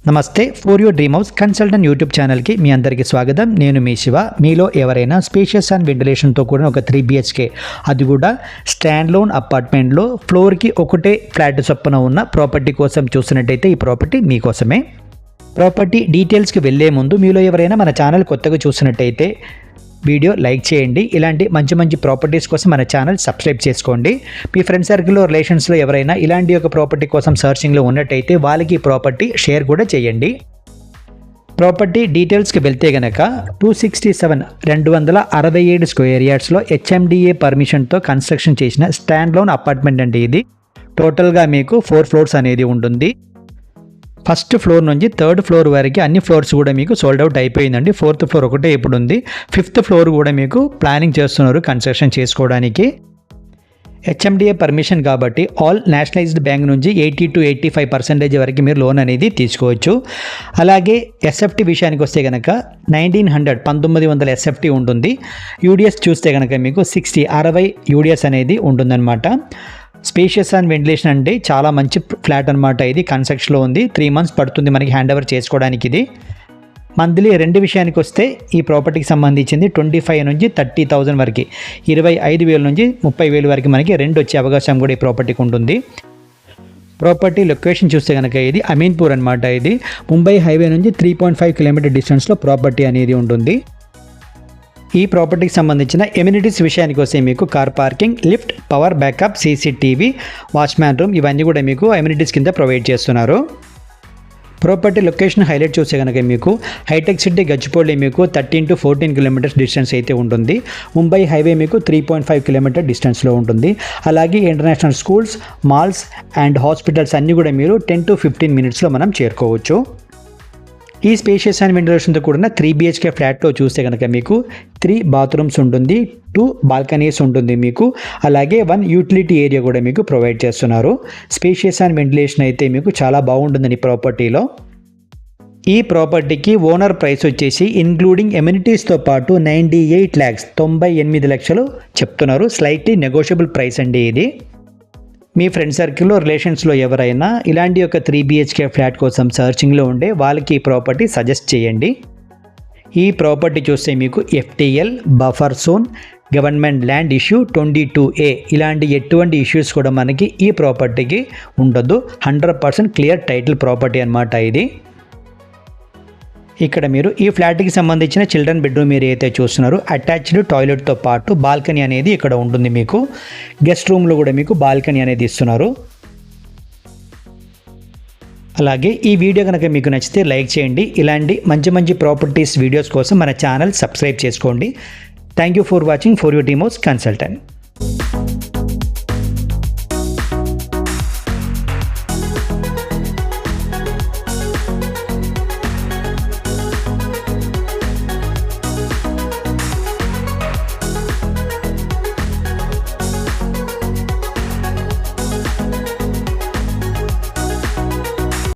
నమస్తే for your dream house consultant YouTube ఛానల్కి మీ అందరికీ స్వాగతం. నేను మీ శివ. మీలో ఎవరైనా స్పేషియస్ అండ్ వెంటిలేషన్తో కూడిన ఒక 3 BHK, అది కూడా స్టాండ్ లోన్ అపార్ట్మెంట్లో ఫ్లోర్కి ఒకటే ఫ్లాట్ చొప్పున ఉన్న ప్రాపర్టీ కోసం చూసినట్టయితే ఈ ప్రాపర్టీ మీకోసమే. ప్రాపర్టీ డీటెయిల్స్కి వెళ్ళే ముందు మీలో ఎవరైనా మన ఛానల్ కొత్తగా చూసినట్టయితే వీడియో లైక్ చేయండి. ఇలాంటి మంచి ప్రాపర్టీస్ కోసం మన ఛానల్ సబ్స్క్రైబ్ చేసుకోండి. మీ ఫ్రెండ్ సర్కిల్లో రిలేషన్స్లో ఎవరైనా ఇలాంటి ఒక ప్రాపర్టీ కోసం సర్చింగ్లో ఉన్నట్టయితే వాళ్ళకి ఈ ప్రాపర్టీ షేర్ కూడా చేయండి. ప్రాపర్టీ డీటెయిల్స్కి వెళ్తే కనుక 267 స్క్వేర్ యార్డ్స్లో HMDA పర్మిషన్తో కన్స్ట్రక్షన్ చేసిన స్టాండ్ లోన్ అపార్ట్మెంట్ అండి. ఇది టోటల్గా మీకు 4 ఫ్లోర్స్ అనేది ఉంటుంది. ఫస్ట్ ఫ్లోర్ నుంచి 3rd ఫ్లోర్ వరకు అన్ని ఫ్లోర్స్ కూడా మీకు సోల్డ్ అవుట్ అయిపోయిందండి. 4th ఫ్లోర్ ఒకటే ఇప్పుడు ఉంది. 5th ఫ్లోర్ కూడా మీకు ప్లానింగ్ చేస్తున్నారు కన్స్ట్రక్షన్ చేసుకోవడానికి. HMDA పర్మిషన్ కాబట్టి ఆల్ నేషనలైజ్డ్ బ్యాంక్ నుంచి 80 to 85% వరకు మీరు లోన్ అనేది తీసుకోవచ్చు. అలాగే SFT విషయానికి వస్తే కనుక 1900 SFT ఉంటుంది. UDS చూస్తే కనుక మీకు 60 UDS అనేది ఉంటుందన్నమాట. స్పేషియస్ అండ్ వెంటిలేషన్ అంటే చాలా మంచి ఫ్లాట్ అనమాట. ఇది కన్స్ట్రక్షన్లో ఉంది. 3 months పడుతుంది మనకి హ్యాండ్ ఓవర్ చేసుకోవడానికి. ఇది మంత్లీ రెంట్ విషయానికి వస్తే ఈ ప్రాపర్టీకి సంబంధించింది 25 నుంచి 30,000 వరకు, 25,000 నుంచి 30,000 వరకు మనకి రెంట్ వచ్చే అవకాశం కూడా ఈ ప్రాపర్టీకి ఉంటుంది. ప్రాపర్టీ లొకేషన్ చూస్తే కనుక ఇది అమీన్పూర్ అనమాట. ఇది ముంబై హైవే నుంచి 3.5 కిలోమీటర్ డిస్టెన్స్లో ప్రాపర్టీ అనేది ఉంటుంది. ఈ ప్రాపర్టీకి సంబంధించిన ఎమ్యూనిటీస్ విషయానికి వస్తే మీకు car parking, lift, power backup, CCTV, watchman room ఇవన్నీ కూడా మీకు ఎమ్యూనిటీస్ కింద ప్రొవైడ్ చేస్తున్నారు. ప్రాపర్టీ లొకేషన్ హైలైట్ చూస్తే కనుక మీకు హైటెక్ సిటీ గచ్చిపౌలి మీకు 13 to 14 కిలోమీటర్స్ డిస్టెన్స్ అయితే ఉంటుంది. ముంబై హైవే మీకు 3.5 కిలోమీటర్ డిస్టెన్స్లో ఉంటుంది. అలాగే international schools, malls and hospitals అన్నీ కూడా మీరు 10 to 15 మినిట్స్లో మనం చేరుకోవచ్చు. ఈ స్పేషియస్ అండ్ వెంటిలేషన్తో కూడిన 3 BHK ఫ్లాట్లో చూస్తే కనుక మీకు 3 బాత్రూమ్స్ ఉంటుంది, 2 బాల్కనీస్ ఉంటుంది మీకు. అలాగే 1 యూటిలిటీ ఏరియా కూడా మీకు ప్రొవైడ్ చేస్తున్నారు. స్పేషియస్ అండ్ వెంటిలేషన్ అయితే మీకు చాలా బాగుంటుందని ప్రాపర్టీలో. ఈ ప్రాపర్టీకి ఓనర్ ప్రైస్ వచ్చేసి ఇన్క్లూడింగ్ ఎమ్యూనిటీస్తో పాటు 98 lakhs 98 లక్షలు చెప్తున్నారు. స్లైట్లీ నెగోషియబుల్ ప్రైస్ అండి ఇది. మీ ఫ్రెండ్ సర్కిల్లో రిలేషన్స్లో ఎవరైనా ఇలాంటి ఒక 3 BHK ఫ్లాట్ కోసం సర్చింగ్లో ఉండే వాళ్ళకి ఈ ప్రాపర్టీ సజెస్ట్ చేయండి. ఈ ప్రాపర్టీ చూస్తే మీకు FTL, buffer zone, government land issue 22A ఇలాంటి ఎటువంటి ఇష్యూస్ కూడా మనకి ఈ ప్రాపర్టీకి ఉండదు. 100% క్లియర్ టైటిల్ ప్రాపర్టీ అనమాట ఇది. ఇక్కడ మీరు ఈ ఫ్లాట్కి సంబంధించిన చిల్డ్రన్ బెడ్రూమ్ మీరు అయితే చూస్తున్నారు. అటాచ్డ్ టాయిలెట్తో పాటు బాల్కనీ అనేది ఇక్కడ ఉంటుంది మీకు. గెస్ట్ రూమ్లో కూడా మీకు బాల్కనీ అనేది ఇస్తున్నారు. అలాగే ఈ వీడియో కనుక మీకు నచ్చితే లైక్ చేయండి. ఇలాంటి మంచి ప్రాపర్టీస్ వీడియోస్ కోసం మన ఛానల్ సబ్స్క్రైబ్ చేసుకోండి. Thank you for watching for your dream house consultant.